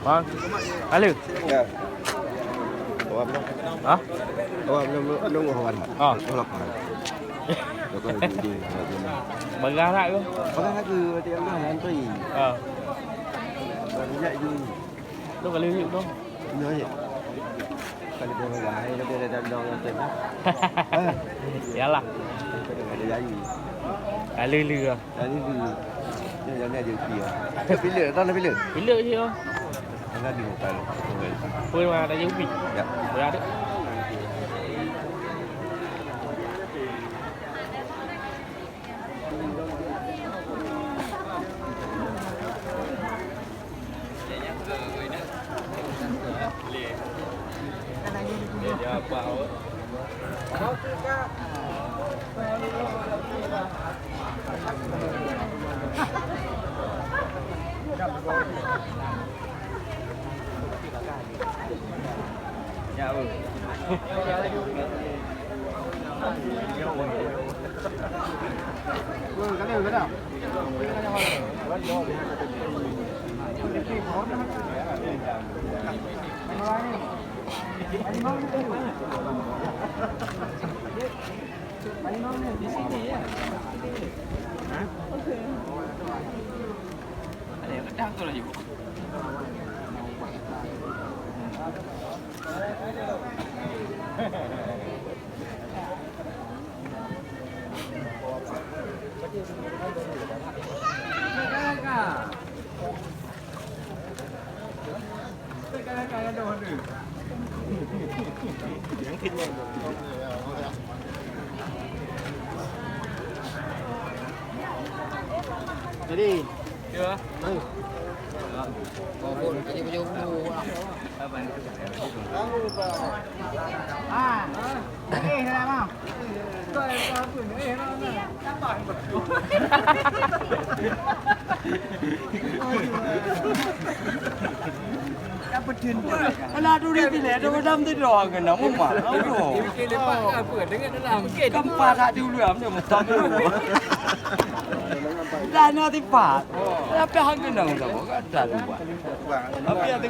Bang, halo. Ya. Bawa belum? Hah? Bawa belum nunggu kawan. Ah. Tolak kawan. Doktor di. Bergerak ke? Orang aku tiap hari antri. Ah. Banyak je. Tu kalau hidup tu. Ini aja. Kalau dia lahir dia ada dong yang tu. Yalah. Kalau ada jari. Kalau lu ah. Tadi tu. Dia jangan ada dia. Bila tahu nak bila? Bila je ah. Enggak di hotel. Pun ada ubi. Ya. Berada. Dia apa awak? Ya, bu. Di sini ya. Ada yang kedang tu lagi, bu. Jadi, Ya. alah tu dia bila ada macam tu doang kena mama. Bikin lepak apa dengan dalam. Kampak tak dulu amnya mustang tu. Dan nanti pak. Tapi hang kena tak ada buat. Tapi ada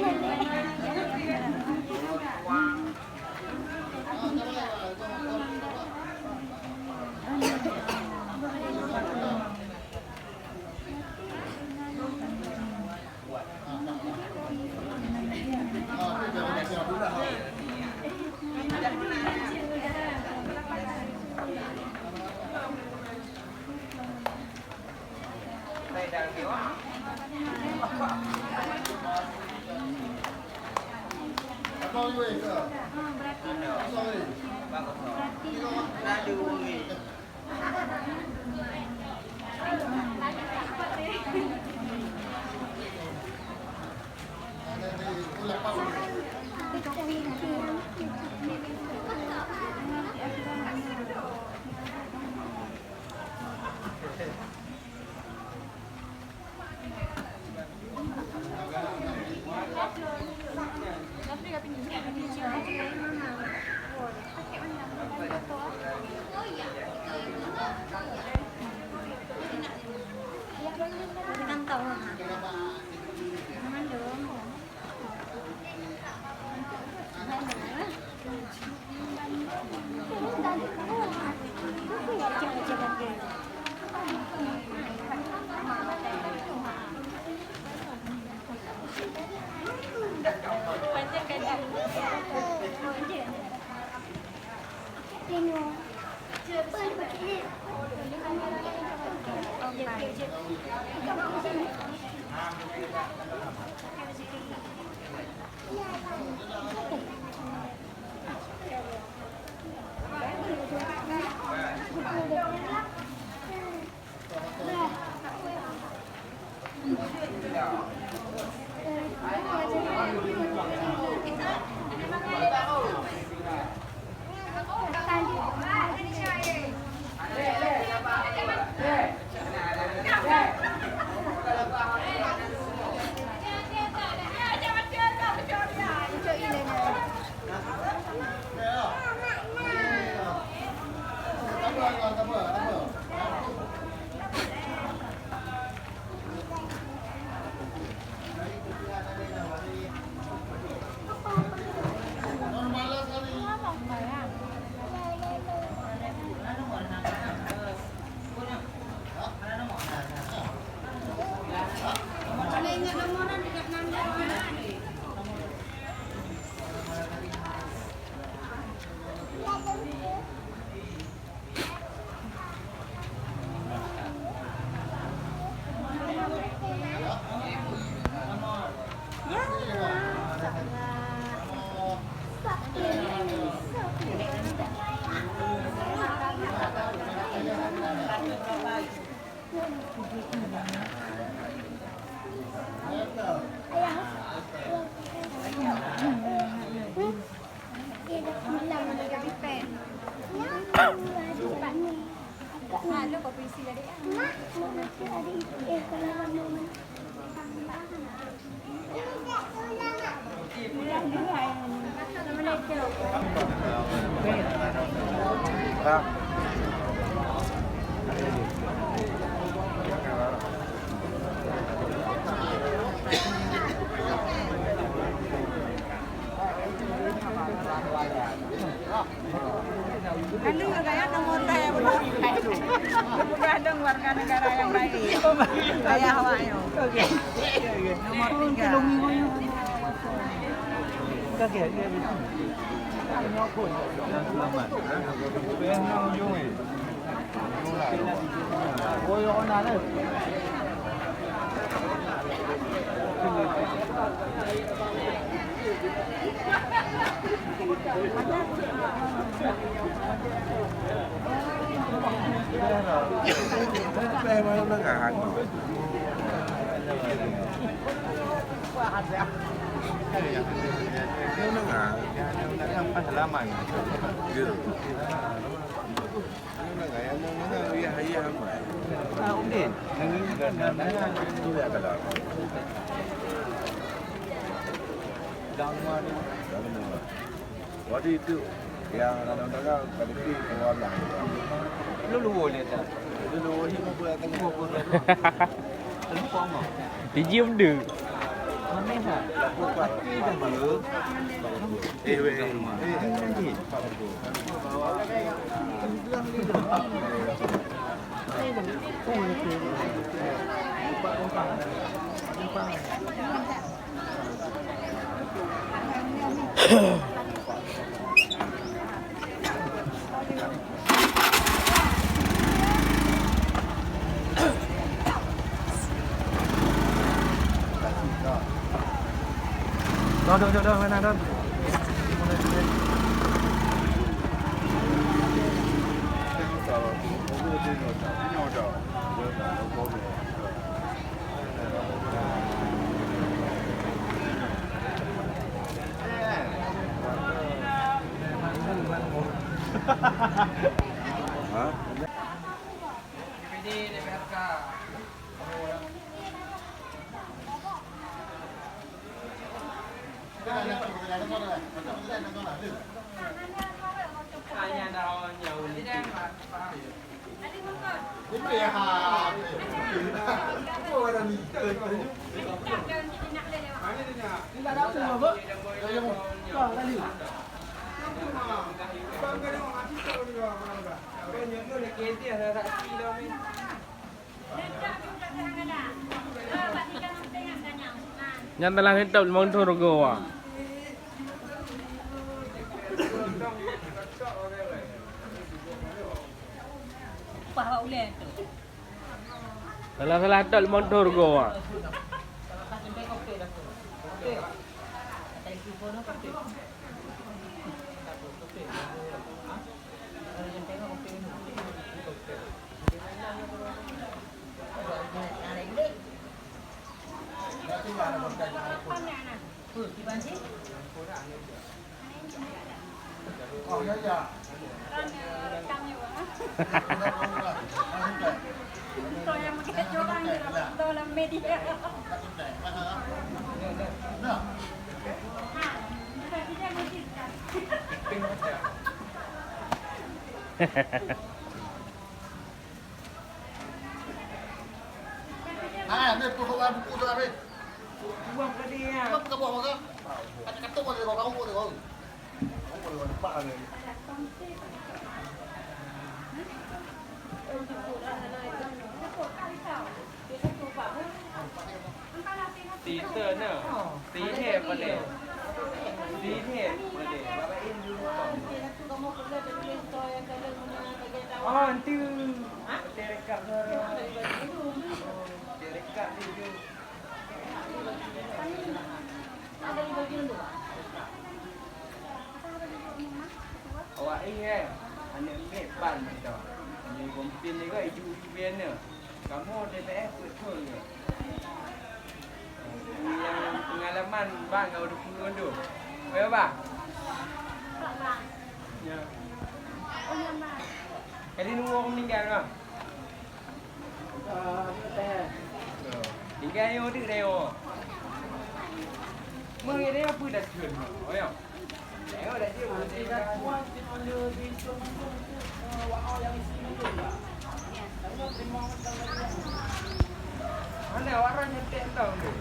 Ini kayak nomor saya belum. Tergantung warga negara yang baik. Kayak Hawaii. Nomor แปลมาแล้วเรื่องอาหารเรื่องอาหารyang pengalaman gitu iya iya Udin tidak ada waktu itu yang kadang-kadang kadang-kadang keluar lah lu boleh tak lu boleh boleh tengok Đi diêm được. Đâu, bên này đâu. Hah? Yang telah hidup di Montorgo. Telah hidup di Montorgo. Ini pokoknya buku tu apa? buang ke dia. Apa kau buat apa? Kata kau boleh kau boleh kau. Kau boleh nampak ni. Tí tờ nữa. Tí thẹp mà để. Tí thẹp mà để. Oh, nanti. Dekat dekat dia. Awak ingat anak mepan macam. Ni kompin ni kan ibu UBN ni. Kamu DPF betul ke? Yang pengalaman bang kau 20 tahun tu. Berapa bang? Ya. Kali nunggu orang meninggal kan? Tinggal ni orang dia. Mengiranya apa dah turun? Oh ya. Tengok dah dia boleh mana waran nyetek tau tu?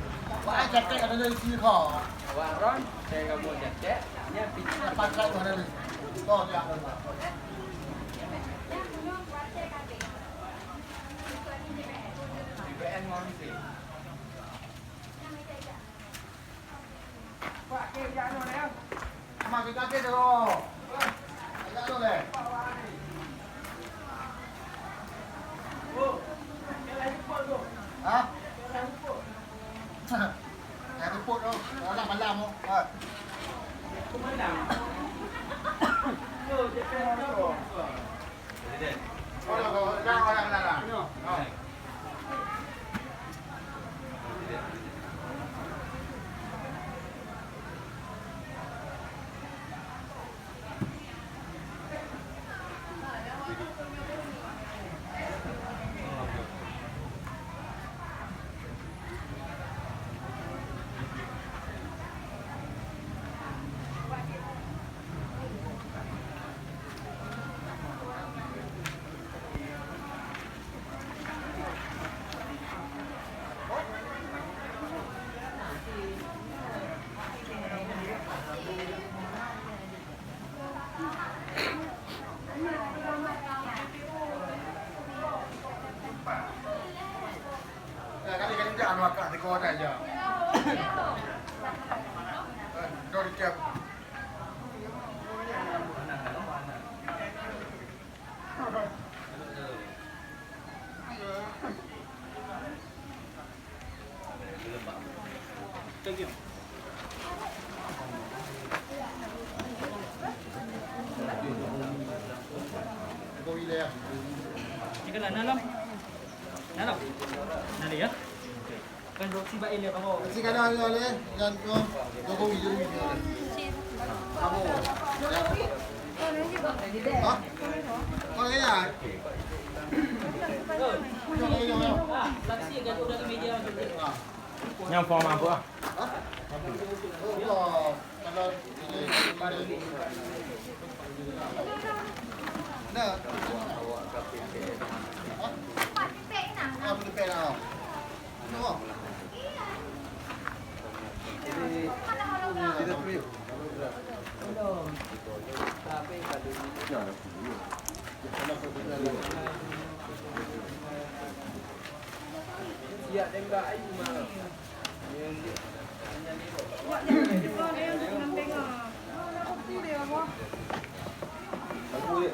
Wah, jaket ada dari sini kau. Waran, saya kamu nyetek, hanya pinjam. Pakai tu ada. Kau dia ada. BBN ngomsi. Pak, ke jangan ni. Mak kita ke tu. Agak tu le. Hah? Yang report tu, orang malam tu. Kumandan. Tu je kan tu. Orang malam. Kali-kali dia anu akak teko dah je. Dor tiap. Thank you. Kau ile ya. Jika nak dalam. Dalam. Nali ya. Kan Roxy ba ile kamu. Si kana ole dan ko kau video ni. Kamu. Ha? Kau ni ya. Saksi gaduh dalam media macam Yang form apa? Oh, kalau nah, apa tu pera? No. Tidak perlu. Tapi kalau siap tembak ayu malam. Yang dia hanya ni kok. Aku dia.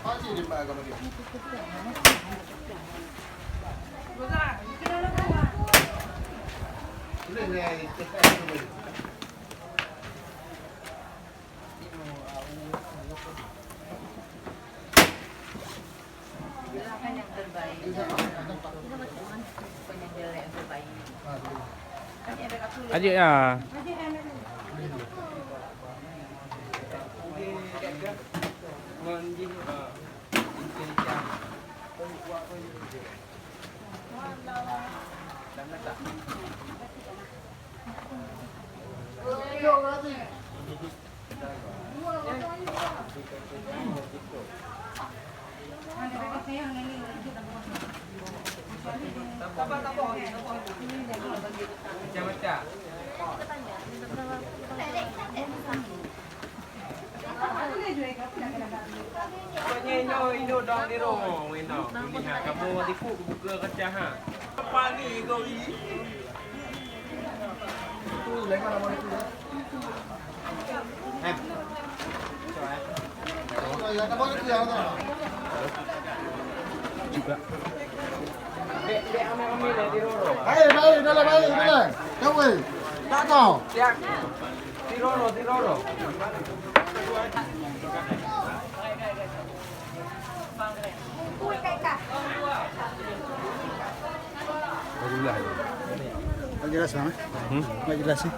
Pasti di mana kamu dia? Boleh ni, cepat boleh. Silakan yang terbaik. Penyediaan yang terbaik. Adik ada kat sini. Adik ah. Macam-macam. Penyenyo itu dong di rumah, Wino. Lihat kamu tipu buka kaca ha. Apa ni kau ni? Tu lagi mana boleh tu? Ya, kamu ni dia ada. Juga. Dek ambil di rumah. Baik, dalam. Kau wei. Tak kau. Siap. Di rumah. Barulah. Tak jelas bang. Tak jelas ni.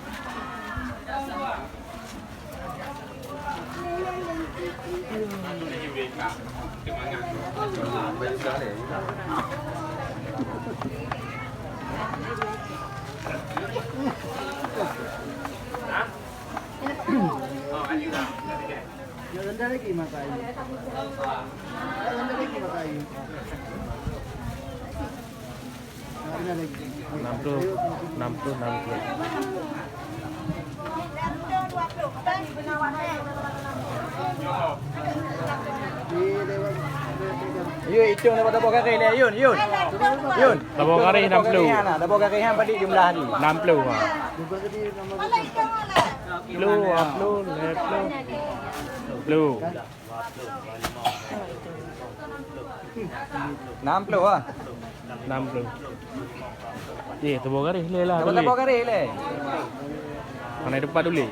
Rendah lagi mata air. Rendah lagi mata air. Rendah lagi. 60. Yun, itu nak dapur kari ni, Yun. Dapur kari 60. Dapur kari hang pada jumlah ni. 60 ah. 60 ah. 60. Eh, dapur kari lelah. Dapur kari le. Mana depan dulu.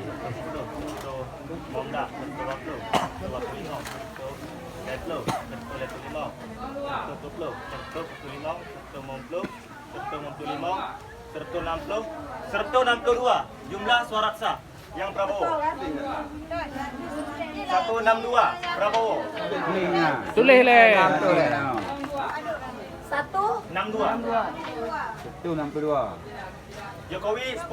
Serta 62 jumlah suara sah yang Prabowo. 162 Prabowo. Tulis le. 62. Tu 62. Jokowi 10.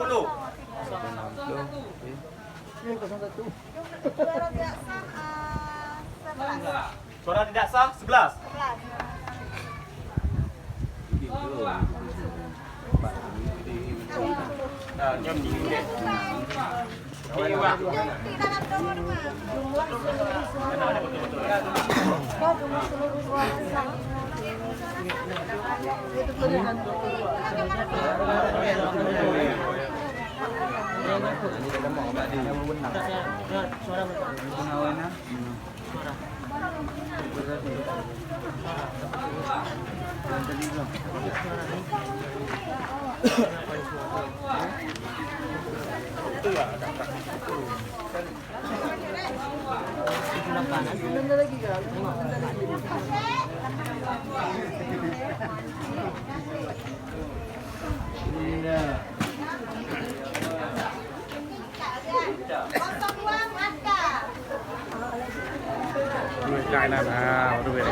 Suara tidak sah 11. Jom tinggi. Duit kainan ah, duit.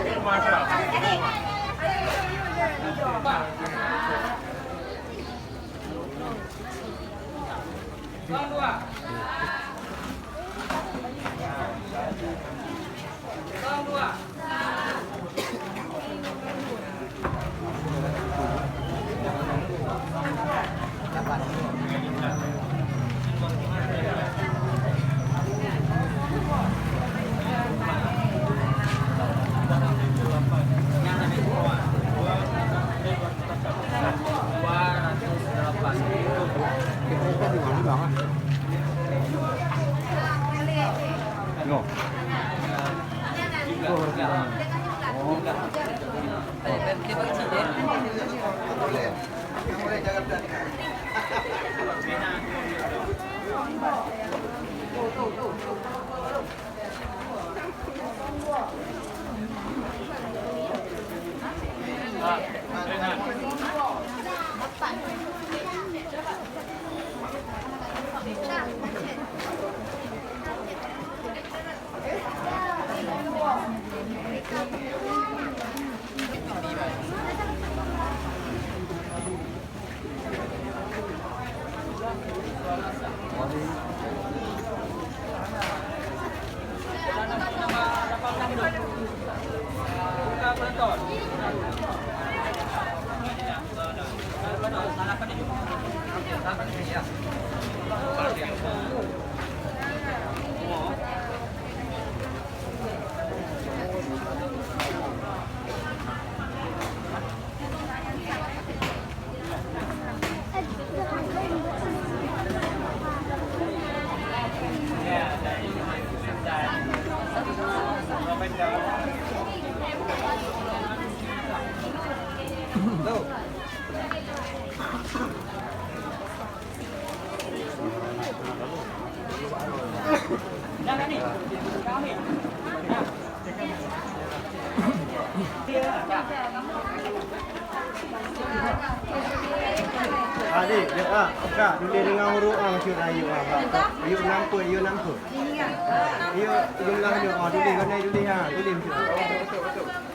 Jangan nih. Kami. Adik, Kak, tulis dengan huruf A macam Melayu Ayuk nampak, ayuk nampak. Ayuk jumlah dia, tulis kan tulis ha, tulis macam tu.